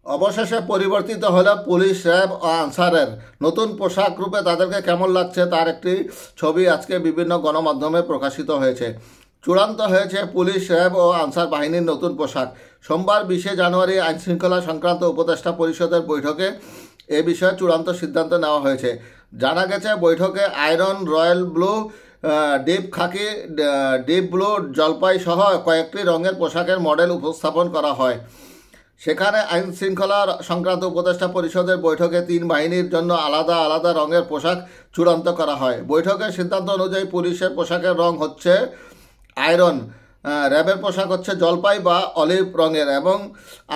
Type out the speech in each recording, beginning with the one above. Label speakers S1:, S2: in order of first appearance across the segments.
S1: অবশেষে পরিবর্তিত হলো পুলিশ, র্যাব ও আনসারের নতুন পোশাক রূপে তাদেরকে কেমন লাগছে তার একটি ছবি আজকে বিভিন্ন গণমাধ্যমে প্রকাশিত হয়েছে। চূড়ান্ত হয়েছে পুলিশ, র্যাব ও আনসার বাহিনীর নতুন পোশাক। সোমবার 20 জানুয়ারি আইনশৃঙ্খলা সংক্রান্ত উপদেষ্টা পরিষদের বৈঠকে এ বিষয়ে চূড়ান্ত সিদ্ধান্ত নেওয়া হয়েছে। জানা গেছে বৈঠকে আয়রন, রয়্যাল ব্লু, ডিপ খাকি, ডিপ ব্লু, জলপাই সহ কয়েকটি রঙের পোশাকের মডেল উপস্থাপন করা হয়। সেখানে আইন শৃঙ্খলা সংক্রান্ত উপদেষ্টা পরিষদের বৈঠকে 3 বাহিনীর জন্য আলাদা আলাদা রঙের পোশাক চূড়ান্ত করা হয়। বৈঠকের সিদ্ধান্ত অনুযায়ী পুলিশের পোশাকের রং হচ্ছে আয়রন, র্যাবের পোশাক হচ্ছে জলপাই বা অলিভ রঙের এবং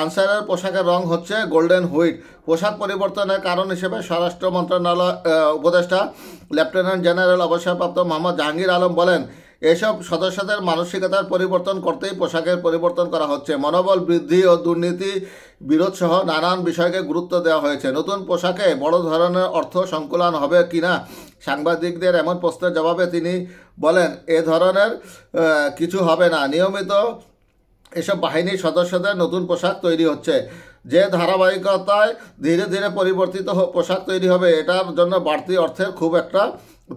S1: আনসারের পোশাকের রং হচ্ছে গোল্ডেন হুইট। পোশাক পরিবর্তনের কারণ হিসেবে স্বরাষ্ট্র মন্ত্রণালয় উপদেষ্টা লেফটেন্যান্ট জেনারেল অবসরপ্রাপ্ত মোহাম্মদ জাহাঙ্গীর আলম বলেন, এসব সদস্যদের মানসিকতার পরিবর্তন করতেই পোশাকের পরিবর্তন করা হচ্ছে। মনোবল বৃদ্ধি ও দুর্নীতি বিরোধ সহ নানান বিষয়কে গুরুত্ব দেওয়া হয়েছে। নতুন পোশাকে বড় ধরনের অর্থ সংকুলন হবে কিনা সাংবাদিকদের এমন প্রশ্নের জবাবে তিনি বলেন, এ ধরনের কিছু হবে না। নিয়মিত এসব বাহিনীর সদস্যদের নতুন পোশাক তৈরি হচ্ছে। যে ধারাবাহিকতায় ধীরে ধীরে পরিবর্তিত পোশাক তৈরি হবে, এটার জন্য বাড়তি অর্থের খুব একটা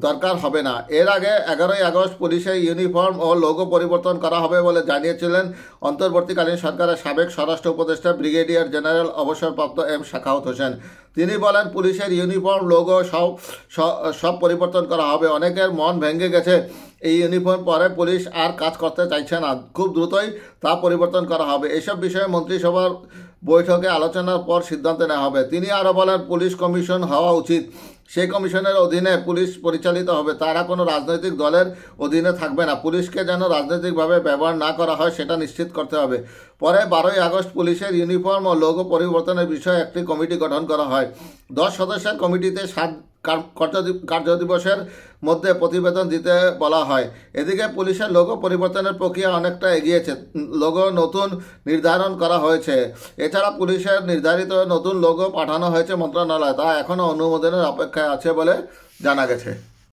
S1: দরকার হবে না। এর আগে 11ই আগস্ট পুলিশের ইউনিফর্ম ও লোগো পরিবর্তন করা হবে বলে জানিয়েছিলেন অন্তর্বর্তীকালীন সরকারের সাবেক স্বরাষ্ট্র উপদেষ্টা ব্রিগেডিয়ার জেনারেল অবসরপ্রাপ্ত এম সাখাওয়াত হোসেন। তিনি বলেন, পুলিশের ইউনিফর্ম, লোগো সব পরিবর্তন করা হবে। অনেকের মন ভেঙে গেছে, এই ইউনিফর্ম পরে পুলিশ আর কাজ করতে চাইছে না। খুব দ্রুতই তা পরিবর্তন করা হবে। এসব বিষয়ে মন্ত্রিসভার বৈঠকে আলোচনার পর সিদ্ধান্ত নেওয়া হবে। তিনি আরও বলেন, পুলিশ কমিশন হওয়া উচিত। সেই কমিশনের অধীনে পুলিশ পরিচালিত হবে। তারা কোনো রাজনৈতিক দলের অধীনে থাকবে না। পুলিশকে যেন রাজনৈতিকভাবে ব্যবহার না করা হয় সেটা নিশ্চিত করতে হবে। পরে 12ই আগস্ট পুলিশের ইউনিফর্ম ও লোগো পরিবর্তনের বিষয়ে একটি কমিটি গঠন করা হয়। 10 সদস্যের কমিটিতে 7 কার্যদিবসের মধ্যে প্রতিবেদন দিতে বলা হয়। এদিকে পুলিশের লোগো পরিবর্তনের প্রক্রিয়া অনেকটা এগিয়েছে। লোগো নতুন নির্ধারণ করা হয়েছে। এছাড়া পুলিশের নির্ধারিত নতুন লোগো পাঠানো হয়েছে মন্ত্রণালয়। তা এখনও অনুমোদনের অপেক্ষায় আছে বলে জানা গেছে।